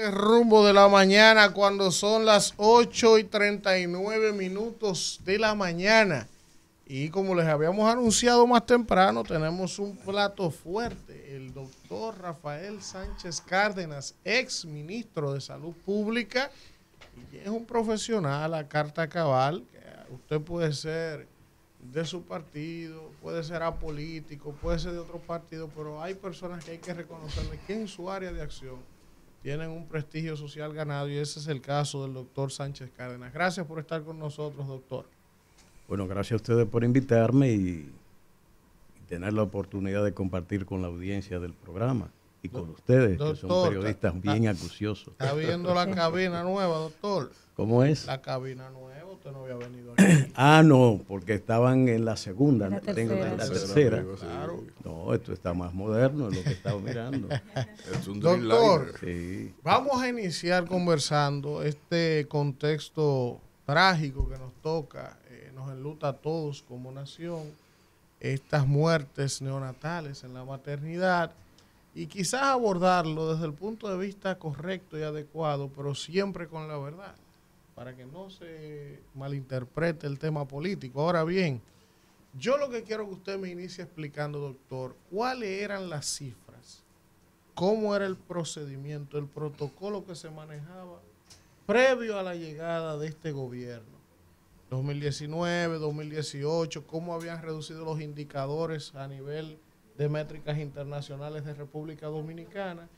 el rumbo de la mañana cuando son las 8:39 de la mañana. Y como les habíamos anunciado más temprano, tenemos un plato fuerte. El doctor Rafael Sánchez Cárdenas, ex ministro de Salud Pública, y es un profesional a carta cabal. Usted puede ser de su partido, puede ser apolítico, puede ser de otro partido, pero hay personas que hay que reconocerle que en su área de acción tienen un prestigio social ganado, y ese es el caso del doctor Sánchez Cárdenas. Gracias por estar con nosotros, doctor. Bueno, gracias a ustedes por invitarme y tener la oportunidad de compartir con la audiencia del programa y con ustedes, doctor, que son periodistas bien acuciosos. Está viendo la cabina nueva, doctor. ¿Cómo es? La cabina nueva, usted no había venido aquí. No, porque estaban en la segunda, la tengo tercera. la tercera. Claro. No, esto está más moderno, es lo que estaba mirando. Es un Doctor, sí. Vamos a iniciar conversando este contexto trágico que nos toca, nos enluta a todos como nación, estas muertes neonatales en la maternidad, y quizás abordarlo desde el punto de vista correcto y adecuado, pero siempre con la verdad, para que no se malinterprete el tema político. Ahora bien, yo lo que quiero que usted me inicie explicando, doctor, cuáles eran las cifras, cómo era el procedimiento, el protocolo que se manejaba previo a la llegada de este gobierno. 2019, 2018, cómo habían reducido los indicadores a nivel de métricas internacionales de República Dominicana,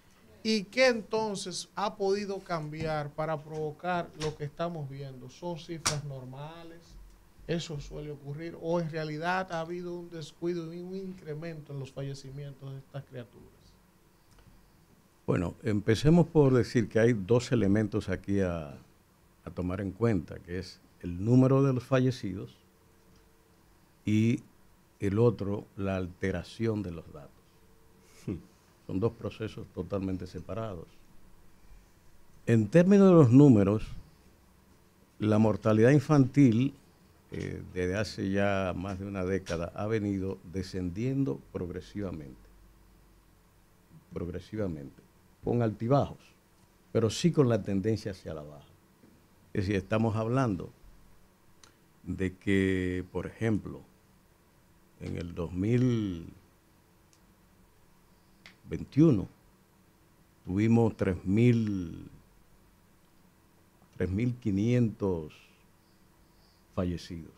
y qué entonces ha podido cambiar para provocar lo que estamos viendo. ¿Son cifras normales? ¿Eso suele ocurrir? ¿O en realidad ha habido un descuido y un incremento en los fallecimientos de estas criaturas? Bueno, empecemos por decir que hay dos elementos aquí a tomar en cuenta, que es el número de los fallecidos y el otro, la alteración de los datos. Son dos procesos totalmente separados. En términos de los números, la mortalidad infantil desde hace ya más de una década ha venido descendiendo progresivamente, con altibajos, pero sí con la tendencia hacia la baja. Es decir, estamos hablando de que, por ejemplo, en el 2021 tuvimos 3.500 fallecidos.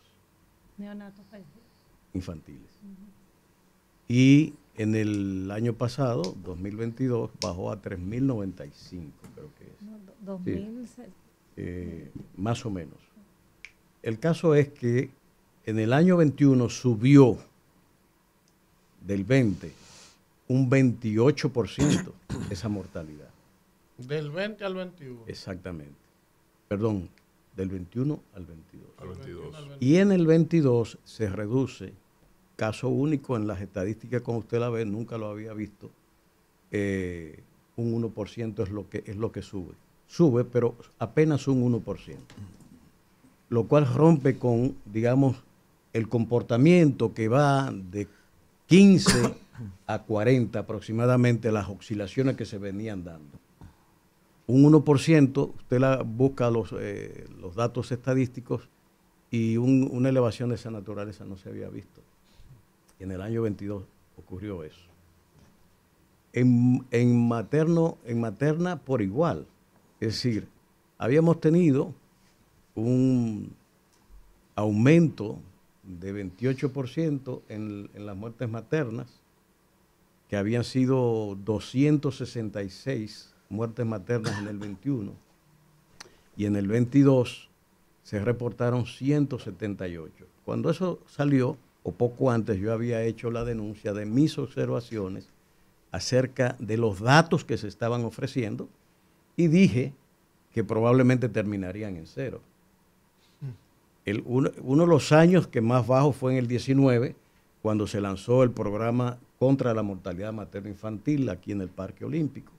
Neonatos fallecidos. Infantiles. Y en el año pasado, 2022, bajó a 3.095, creo que es. No, 2006. Más o menos. El caso es que en el año 21 subió del 20 un 28% esa mortalidad. Del 20 al 21. Exactamente. Perdón, del 21 al 22. Al 22. Y en el 22 se reduce, caso único en las estadísticas, como usted la ve, nunca lo había visto, un 1% es lo que sube. Sube, pero apenas un 1%. Lo cual rompe con, digamos, el comportamiento que va de 15 a 40 aproximadamente, las oscilaciones que se venían dando. Un 1%, usted busca los datos estadísticos, y una elevación de esa naturaleza no se había visto. Y en el año 22 ocurrió eso. En materna por igual. Es decir, habíamos tenido un aumento de 28% en las muertes maternas, que habían sido 266 muertes maternas en el 21, y en el 22 se reportaron 178. Cuando eso salió, o poco antes, yo había hecho la denuncia de mis observaciones acerca de los datos que se estaban ofreciendo, y dije que probablemente terminarían en cero. Uno de los años que más bajo fue en el 19, cuando se lanzó el programa contra la mortalidad materno-infantil aquí en el Parque Olímpico.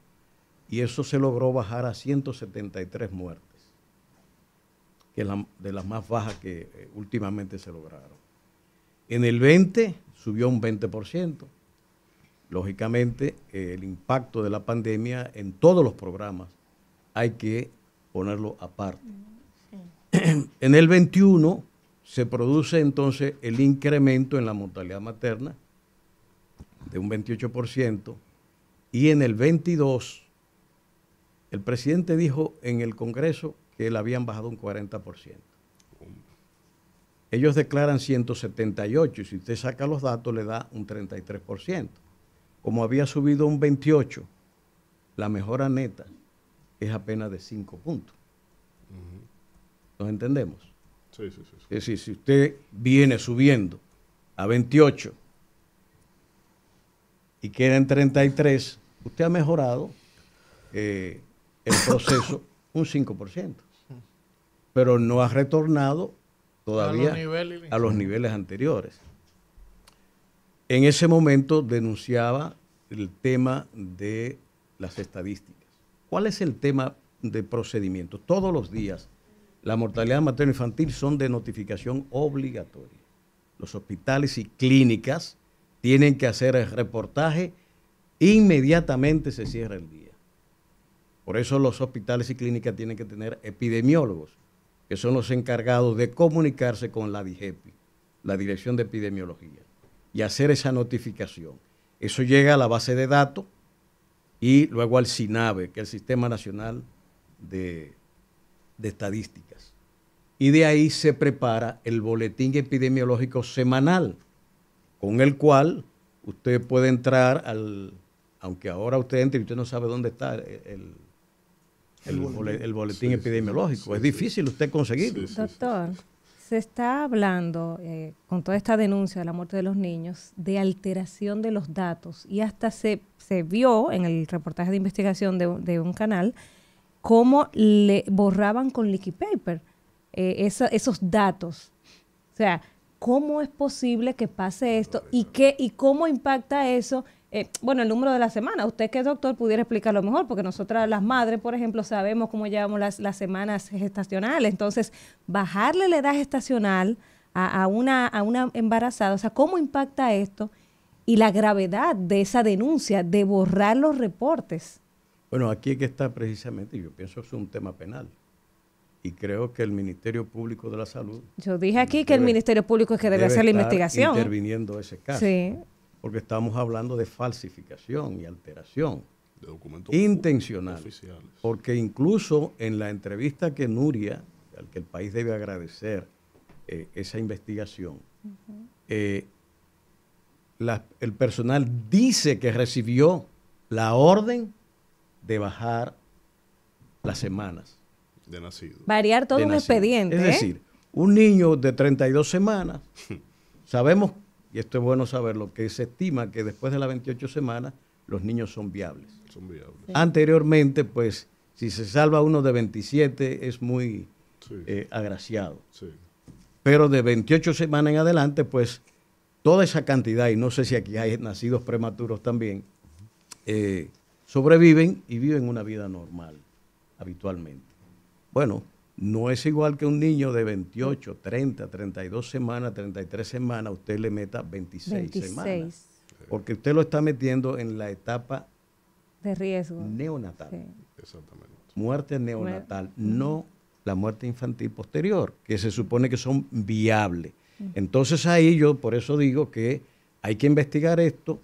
Y eso se logró bajar a 173 muertes, que es de las más bajas que últimamente se lograron. En el 20 subió un 20%. Lógicamente, el impacto de la pandemia en todos los programas hay que ponerlo aparte. En el 21 se produce entonces el incremento en la mortalidad materna de un 28%, y en el 22 el presidente dijo en el Congreso que la habían bajado un 40%. Ellos declaran 178, y si usted saca los datos le da un 33%. Como había subido un 28%, la mejora neta es apenas de 5 puntos. ¿Nos entendemos? Sí. Es decir, si usted viene subiendo a 28 y queda en 33, usted ha mejorado el proceso un 5%, pero no ha retornado todavía a los niveles anteriores. En ese momento denunciaba el tema de las estadísticas. ¿Cuál es el tema de procedimiento? Todos los días la mortalidad materno-infantil son de notificación obligatoria. Los hospitales y clínicas tienen que hacer el reportaje, inmediatamente se cierra el día. Por eso los hospitales y clínicas tienen que tener epidemiólogos, que son los encargados de comunicarse con la DIGEPI, la Dirección de Epidemiología, y hacer esa notificación. Eso llega a la base de datos y luego al SINAVE, que es el Sistema Nacional de Estadísticas. Y de ahí se prepara el boletín epidemiológico semanal, con el cual usted puede entrar aunque ahora usted entre y usted no sabe dónde está el boletín epidemiológico. Es difícil usted conseguirlo. Doctor, se está hablando, con toda esta denuncia de la muerte de los niños, de alteración de los datos, y hasta se vio en el reportaje de investigación de un canal cómo le borraban con liquid paper esos datos. O sea, ¿cómo es posible que pase esto y cómo impacta eso? Bueno, el número de la semana. Usted, que es doctor, pudiera explicarlo mejor, porque nosotras las madres, por ejemplo, sabemos cómo llevamos las semanas gestacionales. Entonces, bajarle la edad gestacional a una embarazada, o sea, ¿cómo impacta esto? Y la gravedad de esa denuncia, de borrar los reportes. Bueno, aquí es que está precisamente, yo pienso que es un tema penal. Y creo que el Ministerio Público de la Salud... Yo dije aquí que el Ministerio Público es que debe hacer la investigación. Interviniendo ese caso. Sí. Porque estamos hablando de falsificación y alteración De documentos intencional. oficiales. Porque Porque incluso en la entrevista que Nuria, al que el país debe agradecer esa investigación, el personal dice que recibió la orden de bajar las semanas. de nacido. Variar todo de un nacido. expediente. Es decir, un niño de 32 semanas, sabemos, y esto es bueno saberlo, que se estima que después de las 28 semanas los niños son viables. Son viables. Sí. Anteriormente, pues, si se salva uno de 27 es muy Sí. agraciado. Sí. Pero de 28 semanas en adelante, pues, toda esa cantidad, y no sé si aquí hay nacidos prematuros también, sobreviven y viven una vida normal, habitualmente. Bueno, no es igual que un niño de 28, 30, 32 semanas, 33 semanas, usted le meta 26 semanas. Porque usted lo está metiendo en la etapa de riesgo. neonatal. Sí. Exactamente. Muerte neonatal, no la muerte infantil posterior, que se supone que son viables. Entonces ahí yo por eso digo que hay que investigar esto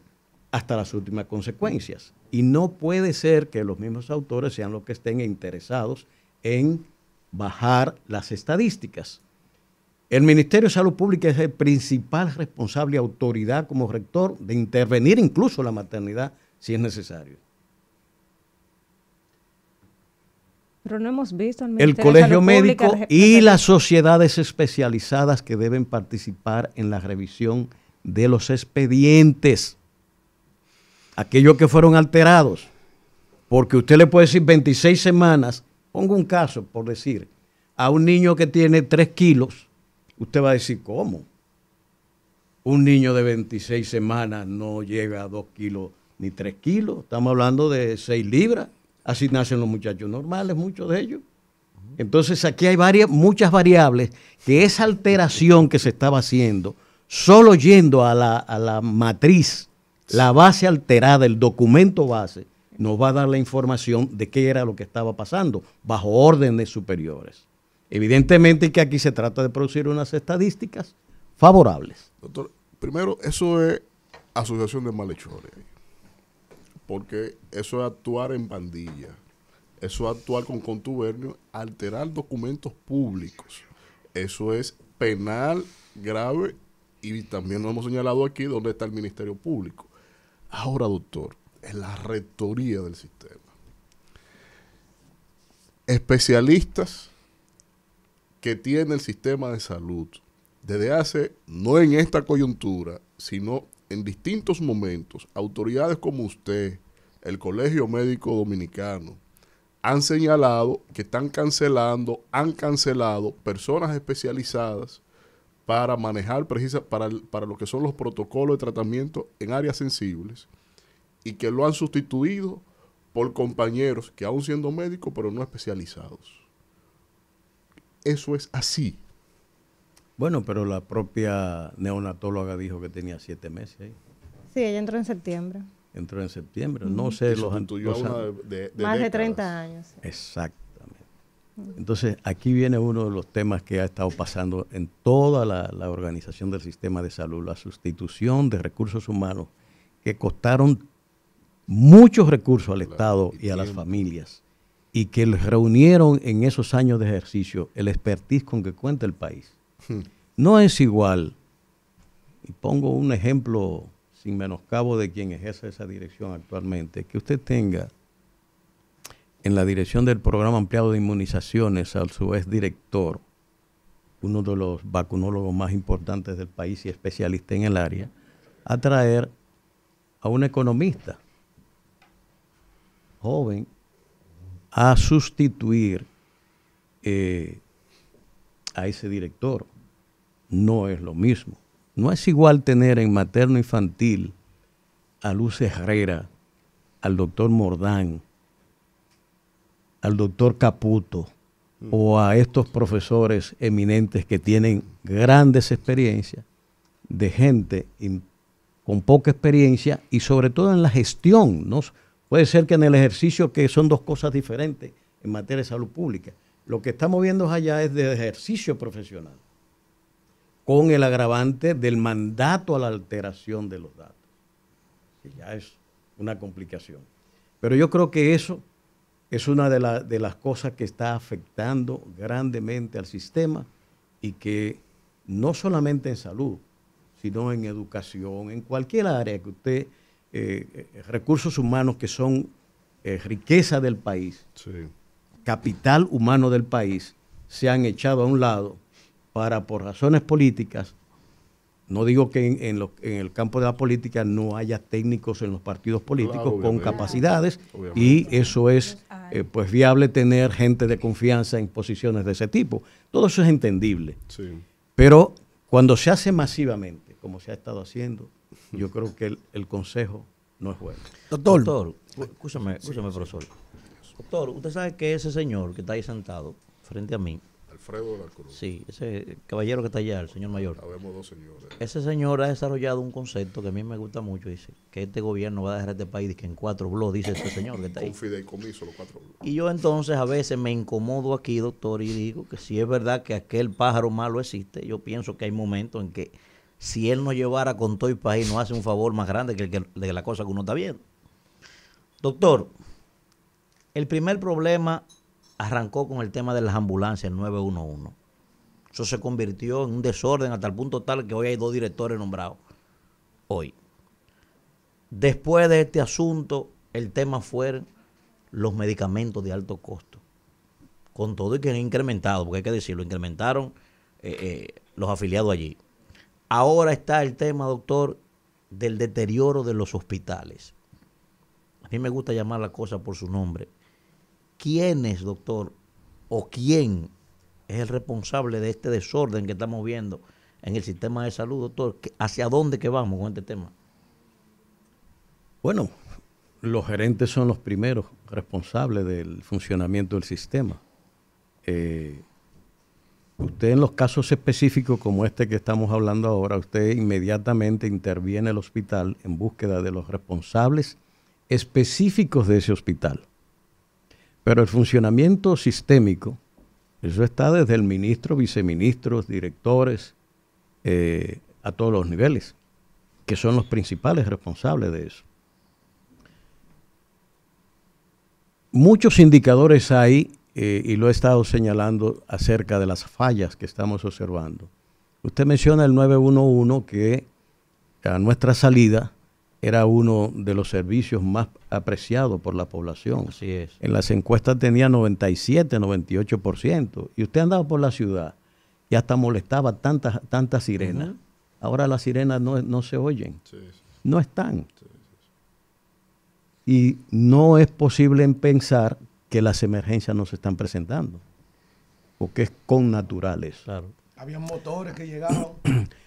hasta las últimas consecuencias. Y no puede ser que los mismos autores sean los que estén interesados en bajar las estadísticas. El Ministerio de Salud Pública es el principal responsable y autoridad como rector de intervenir incluso la maternidad si es necesario. Pero no hemos visto al El Ministerio de Colegio Salud Médico Pública y las sociedades especializadas que deben participar en la revisión de los expedientes. Aquellos que fueron alterados. Porque usted le puede decir 26 semanas, pongo un caso por decir, a un niño que tiene 3 kilos, usted va a decir, ¿cómo? Un niño de 26 semanas no llega a 2 kilos ni 3 kilos, estamos hablando de 6 libras, así nacen los muchachos normales, muchos de ellos. Entonces aquí hay muchas variables que esa alteración que se estaba haciendo, solo yendo a la matriz, la base alterada, el documento base, nos va a dar la información de qué era lo que estaba pasando, bajo órdenes superiores. Evidentemente que aquí se trata de producir unas estadísticas favorables. Doctor, primero, eso es asociación de malhechores, porque eso es actuar en pandilla, eso es actuar con contubernio, alterar documentos públicos, eso es penal grave, y también lo hemos señalado aquí donde está el Ministerio Público. Ahora, doctor, en la rectoría del sistema, especialistas que tiene el sistema de salud desde hace, no en esta coyuntura, sino en distintos momentos, autoridades como usted, el Colegio Médico Dominicano, han señalado que han cancelado personas especializadas para manejar para lo que son los protocolos de tratamiento en áreas sensibles, y que lo han sustituido por compañeros que aún siendo médicos, pero no especializados. Eso es así. Bueno, pero la propia neonatóloga dijo que tenía 7 meses ahí. Sí, ella entró en septiembre. Entró en septiembre. No sé Y sustituyó a una Más de décadas. 30 años. Sí. Exactamente. Entonces, aquí viene uno de los temas que ha estado pasando en toda la organización del sistema de salud, la sustitución de recursos humanos que costaron muchos recursos al Estado y a las familias, y que les reunieron en esos años de ejercicio el expertise con que cuenta el país. No es igual, y pongo un ejemplo sin menoscabo de quien ejerce esa dirección actualmente, que usted tenga en la dirección del programa ampliado de inmunizaciones a su exdirector, uno de los vacunólogos más importantes del país y especialista en el área, a traer a un economista joven a sustituir a ese director. No es lo mismo. No es igual tener en materno infantil a Luz Herrera, al doctor Mordán, al doctor Caputo, o a estos profesores eminentes que tienen grandes experiencias, de gente con poca experiencia y sobre todo en la gestión, ¿no? Puede ser que en el ejercicio, que son dos cosas diferentes en materia de salud pública, lo que estamos viendo allá es de ejercicio profesional, con el agravante del mandato a la alteración de los datos, que ya es una complicación. Pero yo creo que eso es una de las cosas que está afectando grandemente al sistema, y que no solamente en salud, sino en educación, en cualquier área que usted, recursos humanos que son riqueza del país, Sí. capital humano del país, se han echado a un lado para, por razones políticas. No digo que en el campo de la política no haya técnicos en los partidos políticos, Claro, con obviamente. capacidades, Obviamente. y eso es pues viable, tener gente de confianza en posiciones de ese tipo. Todo eso es entendible. Sí. Pero cuando se hace masivamente, como se ha estado haciendo, yo creo que el consejo no es bueno. Doctor, escúchame, profesor. Doctor, usted sabe que ese señor que está ahí sentado frente a mí, Alfredo de la Cruz. sí, ese caballero que está allá, el señor mayor, Habemos dos señores. ese señor ha desarrollado un concepto que a mí me gusta mucho. Dice que este gobierno va a dejar este país que en 4 blogs, dice ese señor que está ahí. Con fideicomiso, los 4 bloques. Y yo entonces a veces me incomodo aquí, doctor, y digo que si es verdad que aquel pájaro malo existe, yo pienso que hay momentos en que si él nos llevara con todo el país, nos hace un favor más grande que de la cosa que uno está viendo. Doctor, el primer problema arrancó con el tema de las ambulancias, el 911. Eso se convirtió en un desorden hasta el punto tal que hoy hay 2 directores nombrados. Hoy. Después de este asunto, el tema fueron los medicamentos de alto costo. Con todo y que han incrementado, porque hay que decirlo, incrementaron los afiliados allí. Ahora está el tema, doctor, del deterioro de los hospitales. A mí me gusta llamar la cosa por su nombre. ¿Quién es, doctor, o quién es el responsable de este desorden que estamos viendo en el sistema de salud, doctor? ¿Hacia dónde que vamos con este tema? Bueno, los gerentes son los primeros responsables del funcionamiento del sistema. Usted, en los casos específicos como este que estamos hablando ahora, usted inmediatamente interviene el hospital en búsqueda de los responsables específicos de ese hospital. Pero el funcionamiento sistémico, eso está desde el ministro, viceministros, directores, a todos los niveles, que son los principales responsables de eso. Muchos indicadores hay, y lo he estado señalando acerca de las fallas que estamos observando. Usted menciona el 911, que a nuestra salida era uno de los servicios más apreciados por la población. Así es. En las encuestas tenía 97, 98%. Y usted andaba por la ciudad y hasta molestaba tantas sirenas. Ahora las sirenas no se oyen. Sí, sí. No están. Y no es posible pensar que las emergencias no se están presentando, porque es connaturales. Claro. Habían motores que llegaban.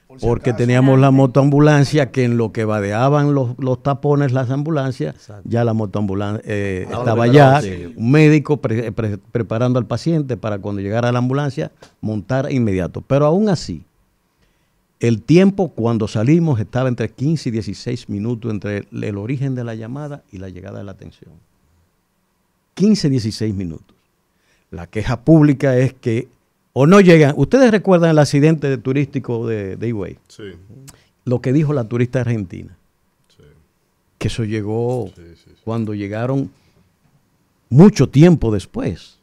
Por si Porque acaso. teníamos la motoambulancia que en lo que vadeaban los tapones las ambulancias, Exacto. ya la motoambulancia estaba primero allá, auxilio. un médico preparando al paciente para cuando llegara la ambulancia montar inmediato. Pero aún así, el tiempo cuando salimos estaba entre 15 y 16 minutos entre el origen de la llamada y la llegada de la atención. 15, 16 minutos. La queja pública es que o no llegan. Ustedes recuerdan el accidente turístico de Higüey, Sí, lo que dijo la turista argentina, sí, que eso llegó sí. cuando llegaron mucho tiempo después.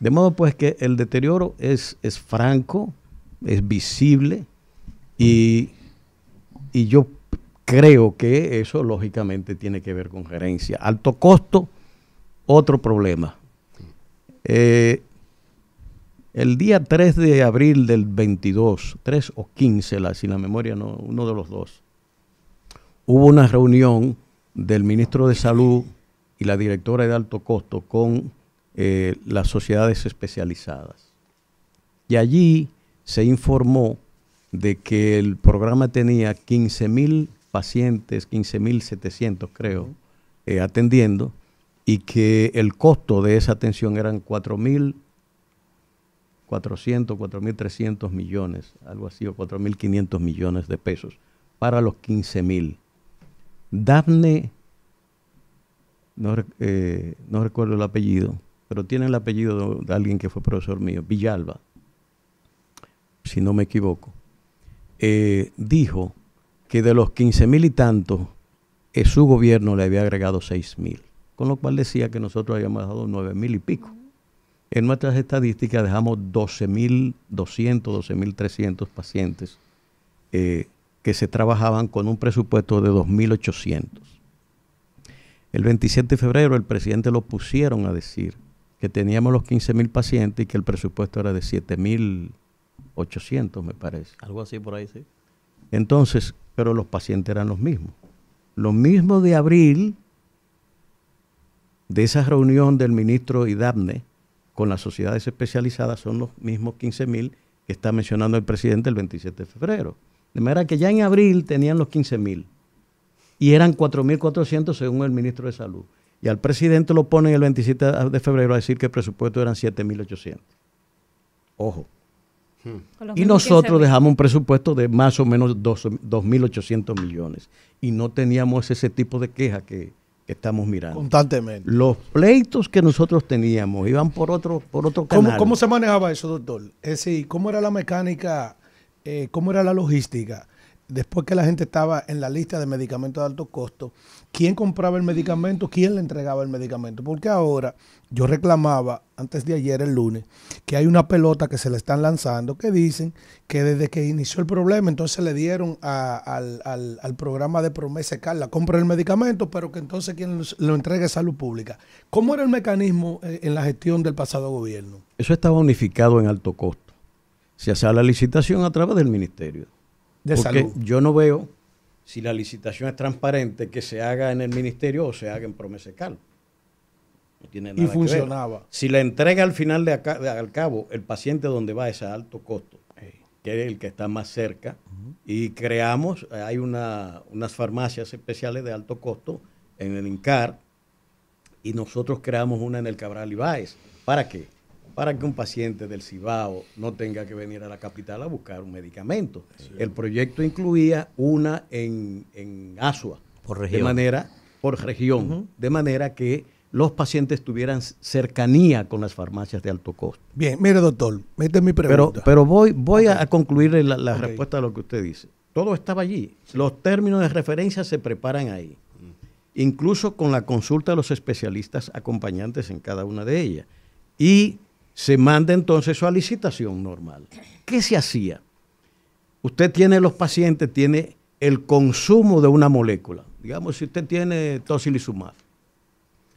De modo pues que el deterioro es franco, es visible, y yo creo que eso lógicamente tiene que ver con gerencia. Alto costo, otro problema. El día 3 de abril del 22, 3 o 15, si la memoria no, uno de los dos, hubo una reunión del ministro de Salud y la directora de alto costo con las sociedades especializadas. Y allí se informó de que el programa tenía 15,000 pacientes, 15,700 creo, atendiendo, y que el costo de esa atención eran 4,400, 4,300 millones, algo así, o 4,500 millones de pesos para los 15,000. Dafne, no recuerdo el apellido, pero tiene el apellido de alguien que fue profesor mío, Villalba, si no me equivoco, dijo que de los 15,000 y tantos, su gobierno le había agregado 6,000, con lo cual decía que nosotros habíamos dejado 9,000 y pico. En nuestras estadísticas dejamos 12,200, 12,300 pacientes que se trabajaban con un presupuesto de 2,800. El 27 de febrero el presidente lo pusieron a decir que teníamos los 15,000 pacientes y que el presupuesto era de 7,800, me parece. Algo así por ahí, sí. Entonces, pero los pacientes eran los mismos. Lo mismo de abril, de esa reunión del ministro Idapne con las sociedades especializadas, son los mismos 15,000 que está mencionando el presidente el 27 de febrero. De manera que ya en abril tenían los 15,000 y eran 4,400 según el ministro de Salud. Y al presidente lo ponen el 27 de febrero a decir que el presupuesto eran 7,800. Ojo. Y nosotros dejamos un presupuesto de más o menos 2,800 millones. Y no teníamos ese tipo de queja que estamos mirando. Constantemente. Los pleitos que nosotros teníamos iban por otro canal. ¿Cómo se manejaba eso, doctor? Es decir, ¿cómo era la mecánica, cómo era la logística? Después que la gente estaba en la lista de medicamentos de alto costo, ¿quién compraba el medicamento? ¿Quién le entregaba el medicamento? Porque ahora, yo reclamaba, antes de ayer, el lunes, que hay una pelota que se le están lanzando que dicen que desde que inició el problema, entonces le dieron al programa de Promesa Carla, compra el medicamento, pero que entonces quien lo entregue es Salud Pública. ¿Cómo era el mecanismo en la gestión del pasado gobierno? Eso estaba unificado en alto costo. Se hacía la licitación a través del ministerio. De Porque salud. yo no veo si la licitación es transparente que se haga en el ministerio o se haga en Promesa Carla. No tiene nada Y que funcionaba. ver. Si la entrega al final al cabo, el paciente donde va es a alto costo, que es el que está más cerca, y creamos, hay unas farmacias especiales de alto costo en el INCAR, y nosotros creamos una en el Cabral Ibáez. ¿Para qué? Para que un paciente del Cibao no tenga que venir a la capital a buscar un medicamento. Sí. El proyecto incluía una en Asua, por región. de manera por región, de manera que los pacientes tuvieran cercanía con las farmacias de alto costo. Bien, mire doctor, esta es mi pregunta. Pero voy a concluir la respuesta a lo que usted dice. Todo estaba allí. Los términos de referencia se preparan ahí. Incluso con la consulta de los especialistas acompañantes en cada una de ellas. Y se manda entonces su licitación normal. ¿Qué se hacía? Usted tiene los pacientes, tiene el consumo de una molécula. Digamos, si usted tiene tocilizumab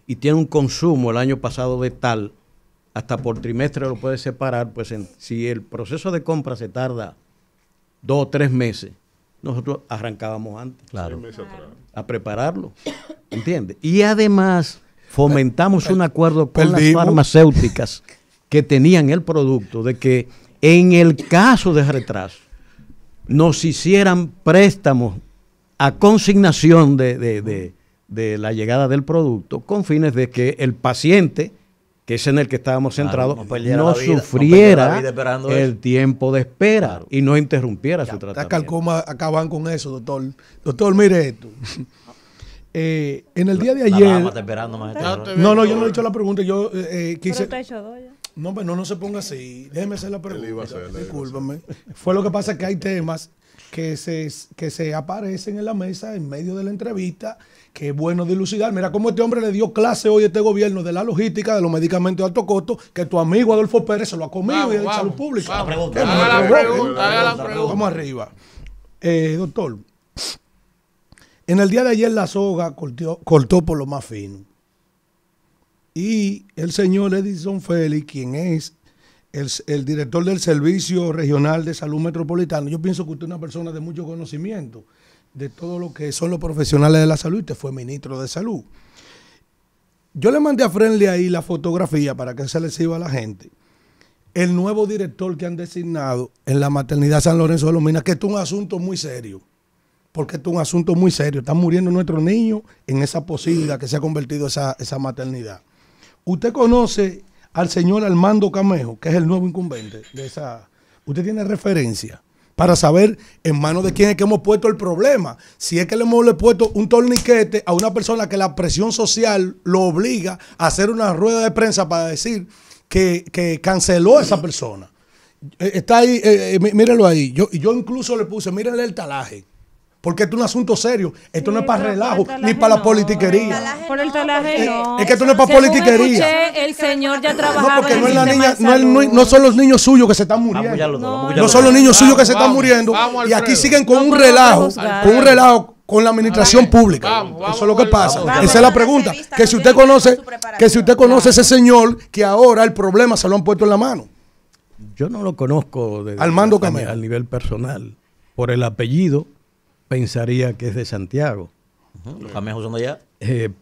y tiene un consumo el año pasado de tal, hasta por trimestre lo puede separar, pues si el proceso de compra se tarda 2 o 3 meses, nosotros arrancábamos antes. Claro. A prepararlo, ¿entiende? Y además fomentamos un acuerdo con las farmacéuticas que tenían el producto de que en el caso de retraso nos hicieran préstamos a consignación de la llegada del producto con fines de que el paciente, que es en el que estábamos centrados, no sufriera el tiempo de espera y no interrumpiera su tratamiento. Calcoma acaban con eso, doctor. Doctor, mire esto. En el día de ayer... No, yo no he hecho la pregunta. Yo quise... No, pero no se ponga así. Déjeme hacer la pregunta. Discúlpame. Fue lo que pasa que hay temas que se aparecen en la mesa en medio de la entrevista, que es bueno dilucidar. Mira cómo este hombre le dio clase hoy a este gobierno de la logística de los medicamentos de alto costo, que tu amigo Adolfo Pérez se lo ha comido y ha dicho salud pública. Haga la pregunta. Vamos arriba. Doctor, en el día de ayer la soga cortó por lo más fino. Y el señor Edison Félix, quien es el director del Servicio Regional de Salud Metropolitano, yo pienso que usted es una persona de mucho conocimiento de todo lo que son los profesionales de la salud. Usted fue ministro de salud. Yo le mandé a Friendly ahí la fotografía para que se le sirva a la gente. El nuevo director que han designado en la maternidad San Lorenzo de los Minas, que esto es un asunto muy serio. Porque esto es un asunto muy serio. Están muriendo nuestros niños en esa posibilidad que se ha convertido esa maternidad. Usted conoce al señor Armando Camejo, que es el nuevo incumbente de esa. Usted tiene referencia para saber en manos de quién es que hemos puesto el problema. Si es que le hemos puesto un torniquete a una persona que la presión social lo obliga a hacer una rueda de prensa para decir que canceló a esa persona. Está ahí, mírenlo ahí. Yo incluso le puse, mírenle el talaje. Porque esto es un asunto serio. Esto no es para relajo, ni para la politiquería. Por el talaje no. Es que esto no es para politiquería. El señor ya trabajaba. No, porque no es la niña, no son los niños suyos que se están muriendo. No son los niños suyos que se están muriendo. Y aquí siguen con un relajo, con la administración pública. Eso es lo que pasa. Esa es la pregunta. Que si usted conoce ese señor que ahora el problema se lo han puesto en la mano. Yo no lo conozco Armando Camejo. A nivel personal. Por el apellido pensaría que es de Santiago. ¿Los Camejos son de allá?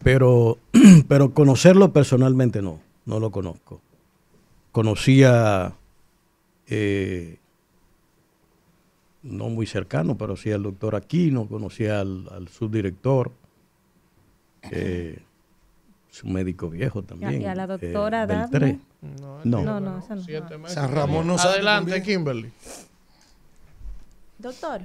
Pero conocerlo personalmente no lo conozco. Conocía, no muy cercano, pero sí al doctor Aquino, conocía al subdirector, su médico viejo también. Y a la doctora Beltré. No, esa no. 7 meses. San Ramón no sabe. Adelante, Kimberly. Doctor,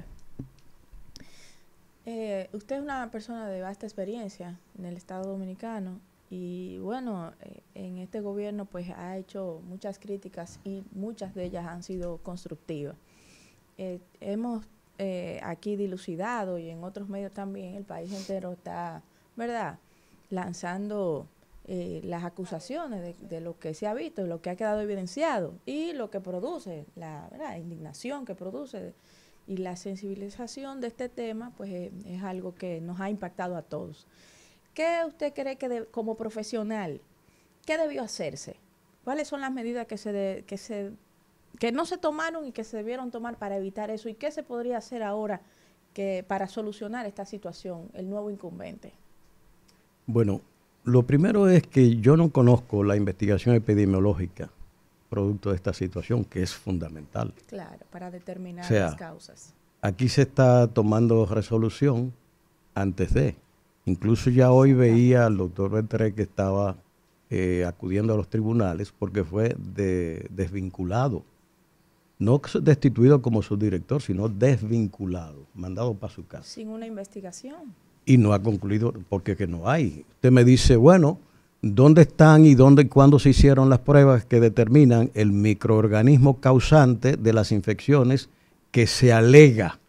usted es una persona de vasta experiencia en el Estado Dominicano y bueno, en este gobierno pues ha hecho muchas críticas y muchas de ellas han sido constructivas. Hemos aquí dilucidado y en otros medios también, el país entero está, ¿verdad?, lanzando las acusaciones de lo que se ha visto, lo que ha quedado evidenciado y lo que produce, la indignación que produce y la sensibilización de este tema, pues es algo que nos ha impactado a todos. ¿Qué usted cree que como profesional, qué debió hacerse? ¿Cuáles son las medidas que no se tomaron y que se debieron tomar para evitar eso? ¿Y qué se podría hacer ahora para solucionar esta situación, el nuevo incumbente? Bueno, lo primero es que yo no conozco la investigación epidemiológica producto de esta situación, que es fundamental. Claro, para determinar las causas. Aquí se está tomando resolución antes de. Incluso ya hoy veía al doctor Beltré que estaba acudiendo a los tribunales porque fue desvinculado. No destituido como subdirector, sino desvinculado, mandado para su casa. Sin una investigación. y no ha concluido porque que no hay. Usted me dice, bueno, ¿dónde están y dónde y cuándo se hicieron las pruebas que determinan el microorganismo causante de las infecciones que se alega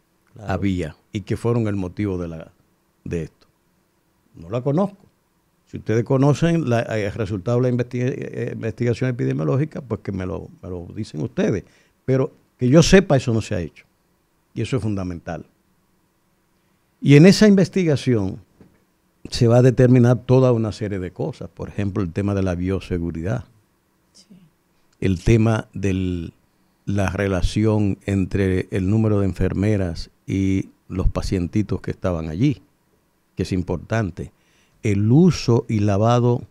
había y que fueron el motivo de esto? No la conozco. Si ustedes conocen el resultado de la investigación epidemiológica, pues que me lo dicen ustedes. Pero que yo sepa, eso no se ha hecho. Y eso es fundamental. Y en esa investigación se va a determinar toda una serie de cosas. Por ejemplo, el tema de la bioseguridad. Sí. El tema de la relación entre el número de enfermeras y los pacientitos que estaban allí, que es importante. El uso y lavado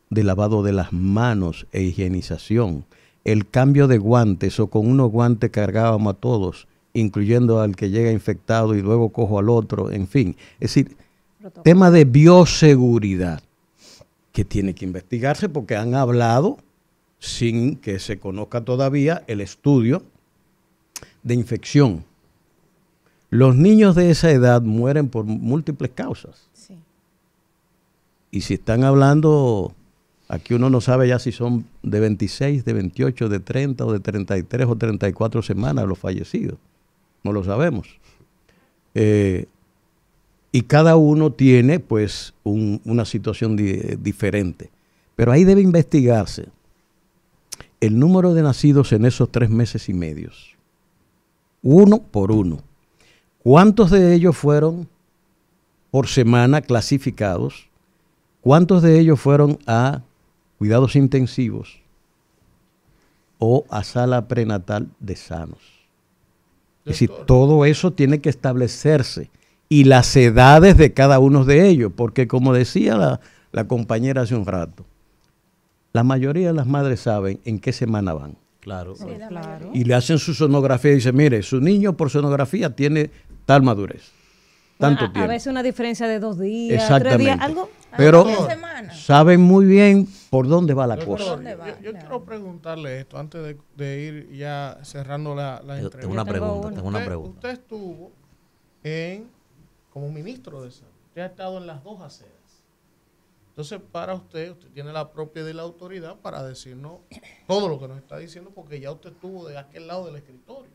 de las manos e higienización. El cambio de guantes, o con unos guantes cargábamos a todos, incluyendo al que llega infectado y luego cojo al otro, en fin. Es decir, tema de bioseguridad que tiene que investigarse porque han hablado sin que se conozca todavía el estudio de infección. Los niños de esa edad mueren por múltiples causas. Sí. Y si están hablando, aquí uno no sabe ya si son de 26, de 28, de 30 o de 33 o 34 semanas los fallecidos. No lo sabemos. Y cada uno tiene pues una situación diferente. Pero ahí debe investigarse el número de nacidos en esos 3 meses y medio. Uno por uno. ¿Cuántos de ellos fueron por semana clasificados? ¿Cuántos de ellos fueron a cuidados intensivos o a sala prenatal de sanos? Es decir, todo eso tiene que establecerse. Y las edades de cada uno de ellos, porque como decía la compañera hace un rato, la mayoría de las madres saben en qué semana van. Claro. Sí, Claro. Y le hacen su sonografía y dicen, mire, su niño por sonografía tiene tal madurez. Tanto tiempo. A veces una diferencia de 2 días, Exactamente. 3 días, algo. Pero semana. saben muy bien por dónde va la cosa. Doctor, yo quiero preguntarle esto antes de ir ya cerrando la entrevista. Tengo una pregunta. Usted estuvo como ministro de Salud. Usted ha estado en las 2 aceras. Entonces, para usted tiene la propiedad y la autoridad para decirnos todo lo que nos está diciendo, porque ya usted estuvo de aquel lado del escritorio.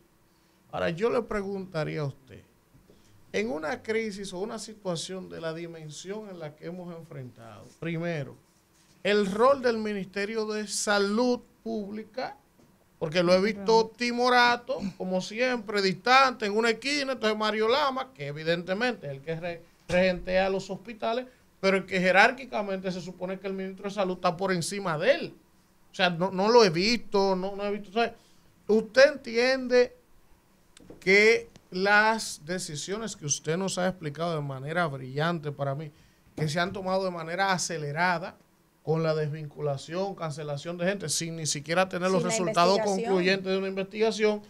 Ahora, yo le preguntaría a usted, en una crisis o una situación de la dimensión en la que hemos enfrentado, primero, el rol del Ministerio de Salud Pública, porque lo he visto timorato, como siempre, distante, en una esquina. Entonces Mario Lama, que evidentemente es el que regentea los hospitales, pero el que jerárquicamente se supone que el ministro de Salud está por encima de él. O sea, no lo he visto, no he visto. O sea, ¿usted entiende que las decisiones que usted nos ha explicado de manera brillante para mí, que se han tomado de manera acelerada, con la desvinculación, cancelación de gente, sin ni siquiera tener los resultados concluyentes de una investigación,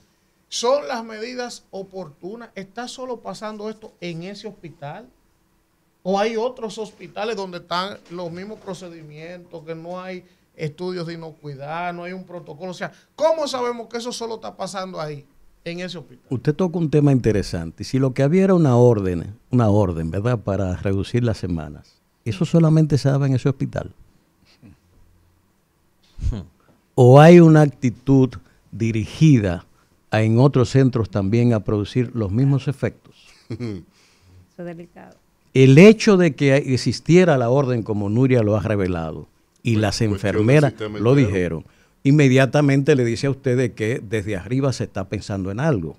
son las medidas oportunas? ¿Está solo pasando esto en ese hospital? ¿O hay otros hospitales donde están los mismos procedimientos, que no hay estudios de inocuidad, no hay un protocolo? O sea, ¿cómo sabemos que eso solo está pasando ahí, en ese hospital? Usted toca un tema interesante. Si lo que había era una orden, ¿verdad?, para reducir las semanas, ¿eso solamente se daba en ese hospital? ¿O hay una actitud dirigida en otros centros también a producir los mismos efectos? Eso es delicado. El hecho de que existiera la orden, como Nuria lo ha revelado, y las enfermeras lo dijeron, inmediatamente le dice a ustedes que desde arriba se está pensando en algo.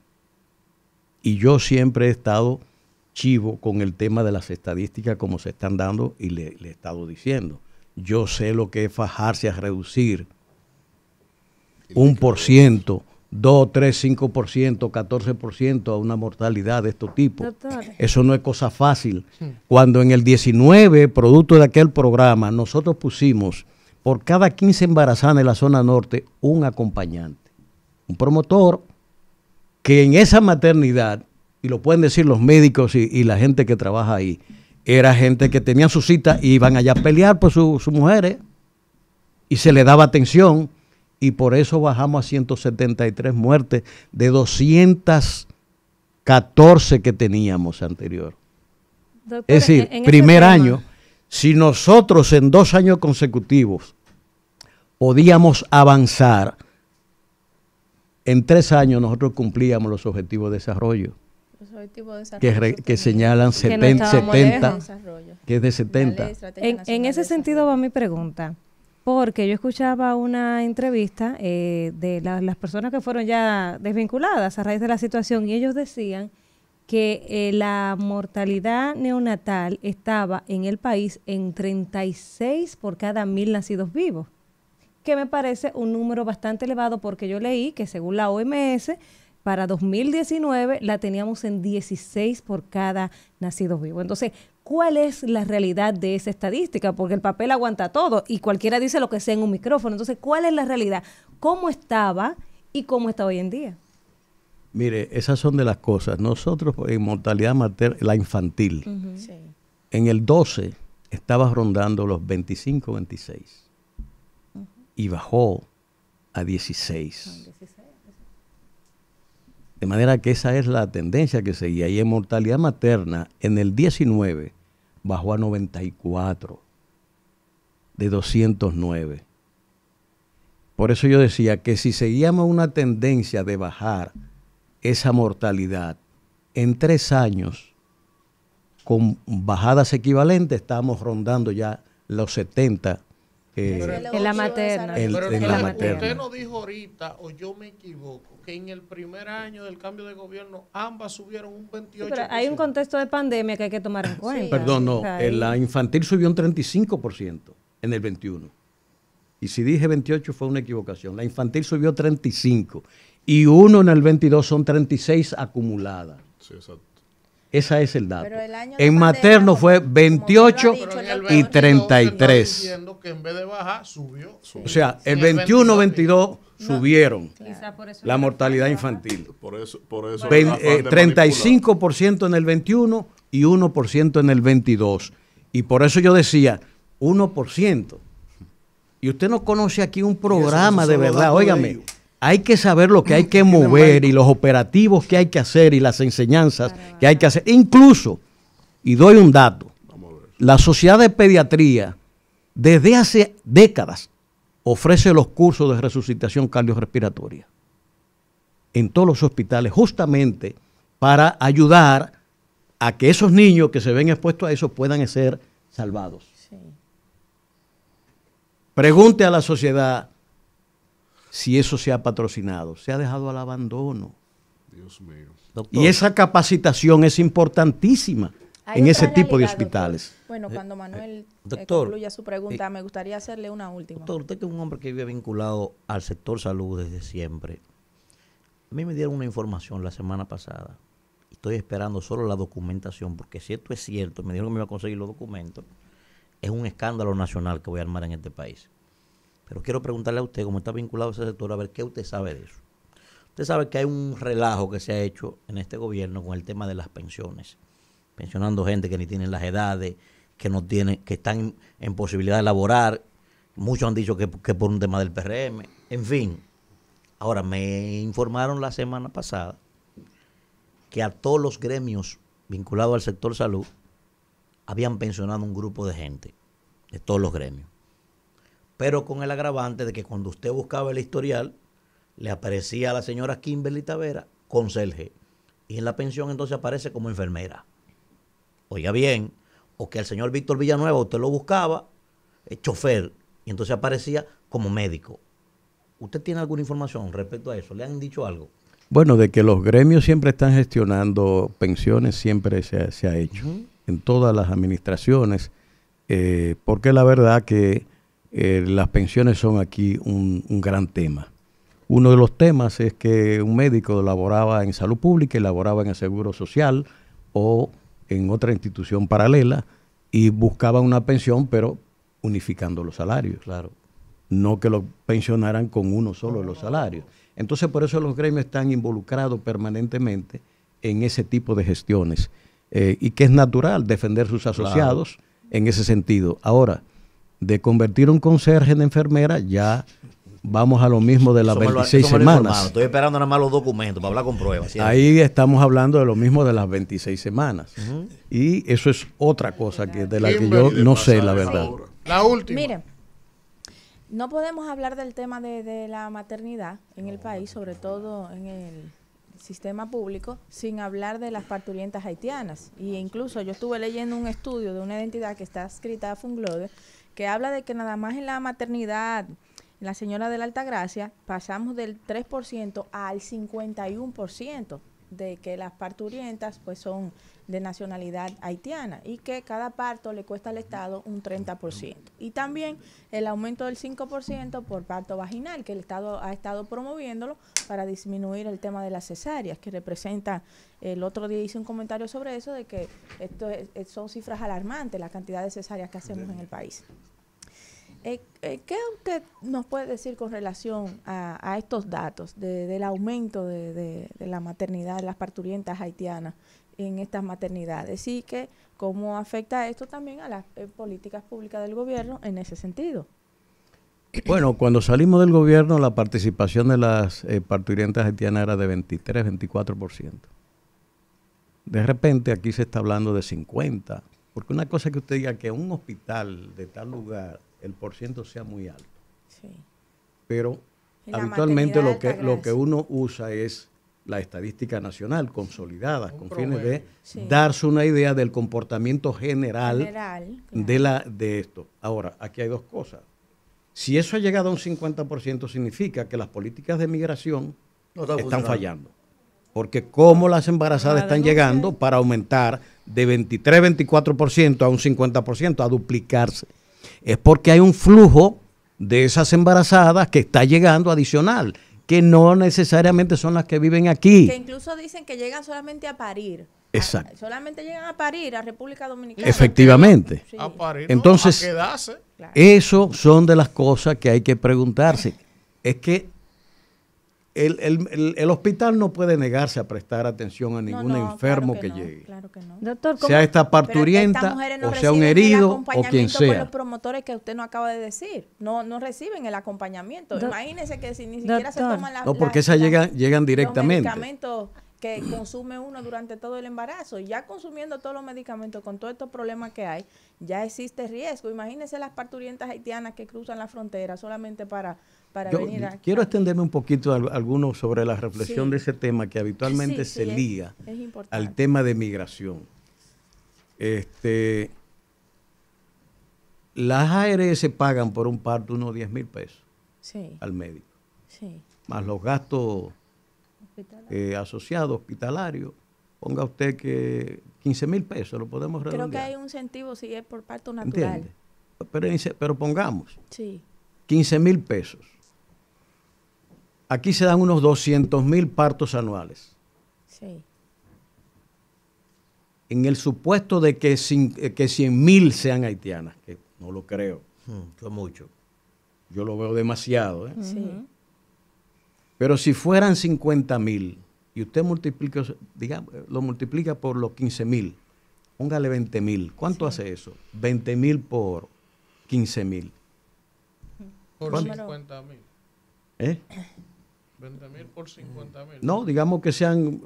Y yo siempre he estado chivo con el tema de las estadísticas como se están dando, y le he estado diciendo. Yo sé lo que es fajarse a reducir 1%, 2, 3, 5%, 14% a una mortalidad de estos tipos. Doctor. Eso no es cosa fácil. Cuando en el 19, producto de aquel programa, nosotros pusimos por cada 15 embarazadas en la zona norte un acompañante, un promotor que en esa maternidad, y lo pueden decir los médicos y la gente que trabaja ahí, era gente que tenían su cita y iban allá a pelear por sus mujeres y se le daba atención, y por eso bajamos a 173 muertes de 214 que teníamos anterior. Doctor, Es decir, en ese primer tema, año, si nosotros en 2 años consecutivos podíamos avanzar, en 3 años nosotros cumplíamos los objetivos de desarrollo, Los objetivos de desarrollo que sostenible. señalan Que no 70, estábamos 70, lejos. Desarrollo. que es de La 70. Ley Estrategia En Nacional ese de sentido Desarrollo. va mi pregunta, porque yo escuchaba una entrevista de las personas que fueron ya desvinculadas a raíz de la situación y ellos decían que la mortalidad neonatal estaba en el país en 36 por cada 1.000 nacidos vivos, que me parece un número bastante elevado porque yo leí que según la OMS para 2019 la teníamos en 16 por cada nacido vivo. Entonces, ¿cuál es la realidad de esa estadística? Porque el papel aguanta todo y cualquiera dice lo que sea en un micrófono. Entonces, ¿cuál es la realidad? ¿Cómo estaba y cómo está hoy en día? Mire, esas son de las cosas. Nosotros en mortalidad materna, la infantil, Sí. en el 12 estaba rondando los 25, 26 y bajó a 16. De manera que esa es la tendencia que seguía. Y en mortalidad materna, en el 19 bajó a 94 de 209. Por eso yo decía que si seguíamos una tendencia de bajar esa mortalidad, en 3 años, con bajadas equivalentes, estamos rondando ya los 70. En la materna. Pero en la materna. usted nos dijo ahorita, o yo me equivoco, que en el primer año del cambio de gobierno ambas subieron un 28%. Pero hay un contexto de pandemia que hay que tomar en cuenta. Perdón, no, O sea, en la infantil subió un 35% en el 21. Y si dije 28 fue una equivocación. La infantil subió 35 y uno en el 22 son 36 acumuladas. Sí, exacto. Ese es el dato. Pero el año de En pandemia, materno fue como 28 bien lo ha dicho el Pero en el y 22, 33. está diciendo que en vez de bajar, subió. O sea, el En 21-22 subieron quizá por eso la mortalidad infantil. Por eso Ven- el afán de 35% en el 21 y 1% en el 22. Y por eso yo decía, 1%. Y usted no conoce aquí un programa de verdad. Óigame, hay que saber lo que hay que mover y los operativos que hay que hacer y las enseñanzas que hay que hacer. Incluso, y doy un dato, la Sociedad de Pediatría desde hace décadas ofrece los cursos de resucitación cardiorrespiratoria en todos los hospitales justamente para ayudar a que esos niños que se ven expuestos a eso puedan ser salvados. Sí. Pregunte a la sociedad si eso se ha patrocinado. Se ha dejado al abandono. Dios mío. Doctor, Y esa capacitación es importantísima Hay en otra ese tipo de realidad, doctor. hospitales. Bueno, cuando Manuel doctor, concluya su pregunta, me gustaría hacerle una última. doctor, usted que es un hombre que vive vinculado al sector salud desde siempre. A mí me dieron una información la semana pasada. Estoy esperando solo la documentación, porque si esto es cierto, me dijeron que me iba a conseguir los documentos, es un escándalo nacional que voy a armar en este país. Pero quiero preguntarle a usted, como está vinculado a ese sector, a ver qué usted sabe de eso. Usted sabe que hay un relajo que se ha hecho en este gobierno con el tema de las pensiones, pensionando gente que ni tienen las edades, que no tienen, que están en posibilidad de laborar. Muchos han dicho que por un tema del PRM, en fin. Ahora, me informaron la semana pasada que a todos los gremios vinculados al sector salud habían pensionado un grupo de gente, de todos los gremios. Pero con el agravante de que cuando usted buscaba el historial, le aparecía a la señora Kimberly Tavera conserje. Y en la pensión entonces aparece como enfermera. Oiga bien, o que al señor Víctor Villanueva usted lo buscaba, chofer, y entonces aparecía como médico. ¿Usted tiene alguna información respecto a eso? ¿Le han dicho algo? Bueno, de que los gremios siempre están gestionando pensiones, siempre se ha hecho, en todas las administraciones, porque la verdad que las pensiones son aquí un gran tema. Uno de los temas es que un médico laboraba en salud pública y laboraba en el Seguro Social o en otra institución paralela y buscaba una pensión, pero unificando los salarios. Claro. No que lo pensionaran con uno solo de los salarios. Entonces, por eso los gremios están involucrados permanentemente en ese tipo de gestiones y que es natural defender sus asociados en ese sentido. Ahora, de convertir un conserje en enfermera ya vamos a lo mismo de las Eso me lo- 26 eso me lo semanas. informaron. Estoy esperando nada más los documentos para hablar con pruebas. ¿sí? Ahí estamos hablando de lo mismo de las 26 semanas. Y eso es otra cosa que de la que yo Kimberly, no de sé, pasar la esa verdad. hora. La última. Miren, no podemos hablar del tema de la maternidad en el país, sobre todo en el sistema público, sin hablar de las parturientas haitianas. Y incluso yo estuve leyendo un estudio de una identidad que está escrita a Funglode, que habla de que nada más en la maternidad, la señora de la Altagracia, pasamos del 3% al 51% de que las parturientas pues son de nacionalidad haitiana y que cada parto le cuesta al Estado un 30%. Y también el aumento del 5% por parto vaginal, que el Estado ha estado promoviéndolo para disminuir el tema de las cesáreas, que representa, el otro día hice un comentario sobre eso, de que son cifras alarmantes, la cantidad de cesáreas que hacemos en el país. ¿Qué usted nos puede decir con relación a estos datos del aumento de la maternidad, de las parturientas haitianas en estas maternidades? Y que cómo afecta esto también a las políticas públicas del gobierno en ese sentido. Bueno, cuando salimos del gobierno, la participación de las parturientas haitianas era de 23, 24%. De repente aquí se está hablando de 50%. Porque una cosa es que usted diga que un hospital de tal lugar el porciento sea muy alto. Sí. Pero En la habitualmente maternidad lo que uno usa es la estadística nacional consolidada, con fines de Sí. darse una idea del comportamiento general, Claro. de esto. Ahora, aquí hay dos cosas. Si eso ha llegado a un 50%, significa que las políticas de migración No están están funcionando. fallando. Porque cómo las embarazadas están llegando para aumentar de 23, 24% a un 50%, a duplicarse. Es porque hay un flujo de esas embarazadas que está llegando adicional, que no necesariamente son las que viven aquí. Que incluso dicen que llegan solamente a parir. Exacto. Solamente llegan a parir a República Dominicana. Efectivamente. Sí. A parir, no, Entonces, a quedarse. Claro. eso son de las cosas que hay que preguntarse. Es que el hospital no puede negarse a prestar atención a ningún enfermo claro que no, llegue. Claro que no. Doctor, ¿cómo? Sea esta Pero parturienta estas mujeres no o sea un reciben el herido o quien acompañamiento por sea. los promotores que usted no acaba de decir. No reciben el acompañamiento. Imagínese que si ni siquiera se Doctor. toman las No, porque esas llegan directamente. los medicamentos que consume uno durante todo el embarazo. Y ya consumiendo todos los medicamentos con todos estos problemas que hay, ya existe riesgo. Imagínese las parturientas haitianas que cruzan la frontera solamente para Yo venir a... quiero extenderme un poquito algunos sobre la reflexión Sí. de ese tema que habitualmente Sí, se sí, liga es importante. al tema de migración. Las ARS pagan por un parto unos 10,000 pesos Sí, al médico, sí. más los gastos asociados hospitalarios. Ponga usted que 15,000 pesos, lo podemos redondear. Creo que hay un incentivo si es por parto natural. ¿Entiende? Pero pongamos Sí, 15,000 pesos. Aquí se dan unos 200,000 partos anuales. sí. En el supuesto de que 100,000 sean haitianas, que no lo creo, Fue mucho. yo lo veo demasiado, ¿eh? Sí. Pero si fueran 50,000 y usted multiplica, digamos, lo multiplica por los 15,000, póngale 20,000. ¿Cuánto hace eso? 20,000 por 15,000. Por ¿Cuánto? 50,000. ¿Eh? 20,000 por 50,000. No, digamos que sean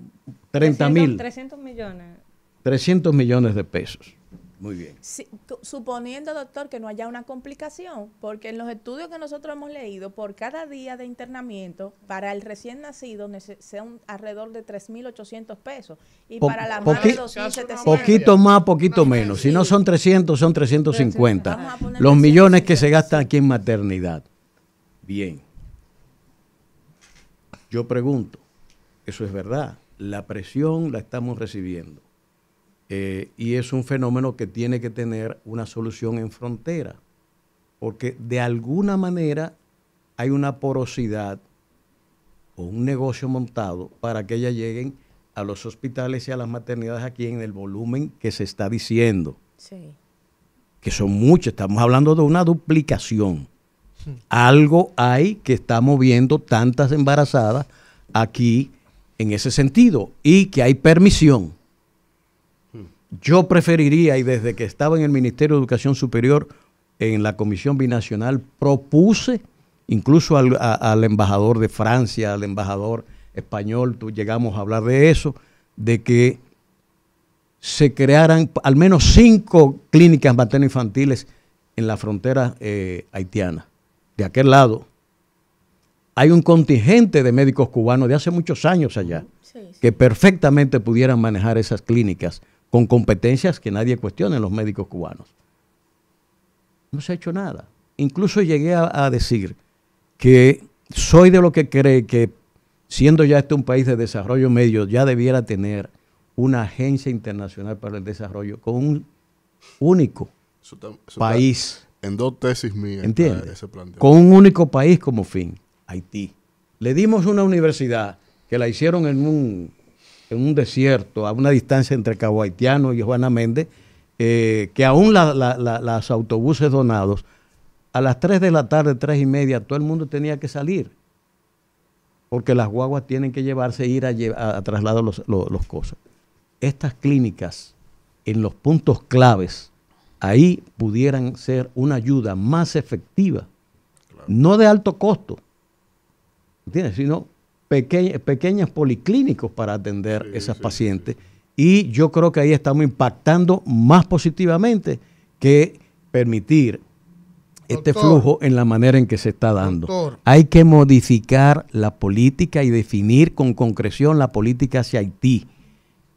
30,000, 300 millones. 300 millones de pesos. Muy bien. Sí, suponiendo, doctor, que no haya una complicación, porque en los estudios que nosotros hemos leído, por cada día de internamiento, para el recién nacido, son alrededor de 3.800 pesos. Y para la madre, 2.700. Poquito más, poquito menos. Si no son 300, son 350. Vamos a poner Los millones que se 350. gastan aquí en maternidad. Bien. Yo pregunto, ¿eso es verdad? La presión la estamos recibiendo. Y es un fenómeno que tiene que tener una solución en frontera. Porque de alguna manera hay una porosidad o un negocio montado para que ellas lleguen a los hospitales y a las maternidades aquí en el volumen que se está diciendo, Sí. que son muchos. Estamos hablando de una duplicación. Algo hay que está moviendo tantas embarazadas aquí en ese sentido y que hay permisión. Yo preferiría, y desde que estaba en el Ministerio de Educación Superior, en la Comisión Binacional, propuse incluso al embajador de Francia, al embajador español, llegamos a hablar de eso, de que se crearan al menos 5 clínicas materno-infantiles en la frontera haitiana. De aquel lado hay un contingente de médicos cubanos de hace muchos años allá, que perfectamente pudieran manejar esas clínicas con competencias que nadie cuestiona en los médicos cubanos. No se ha hecho nada. Incluso llegué a decir que soy de lo que cree que, siendo ya este un país de desarrollo medio, ya debiera tener una agencia internacional para el desarrollo con un único país. En 2 tesis mías. ¿Entiendes? Con un único país como fin, Haití. Le dimos una universidad que la hicieron en un desierto, a una distancia entre Cabo Haitiano y Juana Méndez, que aún los autobuses donados, a las 3 de la tarde, 3:30, todo el mundo tenía que salir, porque las guaguas tienen que llevarse, ir a trasladar los cosas. Estas clínicas, en los puntos claves, ahí pudieran ser una ayuda más efectiva, no de alto costo, ¿entiendes? Sino pequeñas policlínicos para atender esas pacientes. Y yo creo que ahí estamos impactando más positivamente que permitir este flujo en la manera en que se está dando. Hay que modificar la política y definir con concreción la política hacia Haití,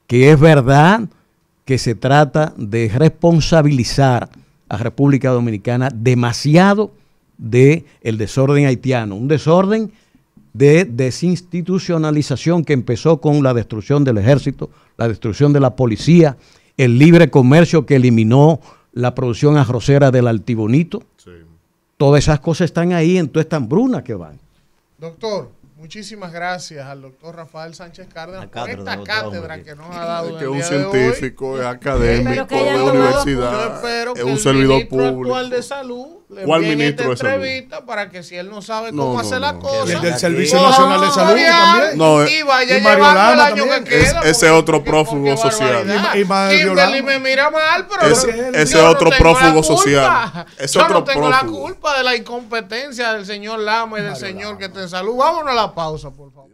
que es verdad que se trata de responsabilizar a República Dominicana demasiado del desorden haitiano, un desorden de desinstitucionalización que empezó con la destrucción del ejército, la destrucción de la policía, el libre comercio que eliminó la producción arrocera del Altibonito. Sí. Todas esas cosas están ahí en toda esta hambruna que van. Doctor, muchísimas gracias al doctor Rafael Sánchez Cárdenas por esta cátedra que nos ha dado. Es que es un científico, es académico, de universidad, es un servidor público. Actual de salud. ¿Cuál ministro de salud? Para que si él no sabe cómo hacer la cosa. Y el del Servicio Nacional de Salud también. No, y vaya llevando el año que queda. Ese es otro prófugo social. Kimberly me mira mal, pero ese es otro prófugo social. Yo no tengo la culpa de la incompetencia del señor Lama y del señor que te salud. Vámonos a la pausa, por favor.